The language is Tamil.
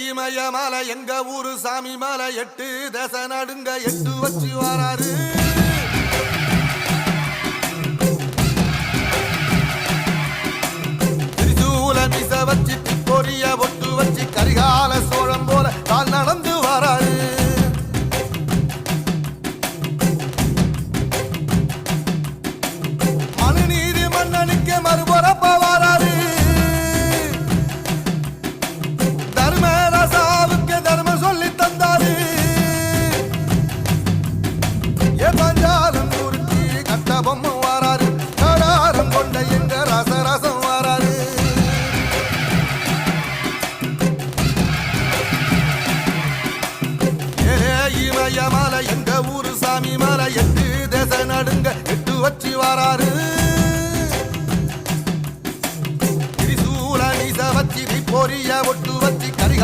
இமயமலை எங்க ஊரு சாமி மலை 8 தேச நடுங்க 8 வச்சு வராரு. திரிசூல மிச வச்சு பொரிய ஒட்டு வச்சு கரிகால சோழம் போல கால் நடந்து வராரு. மனுநீதி மன்னனுக்கு மறுபுறப்ப வராரு. பஞ்சாலம் உருட்டி கட்ட பொம்மை வாராரு. கடாரம் கொண்ட எங்க ரசரசம் வாராரு. இமயமலை எங்க ஊரு சாமி மலை 8 தேச நடுங்க 8 வச்சு வாராரு. திரிசூல நீச வச்சி பொரிய ஒட்டு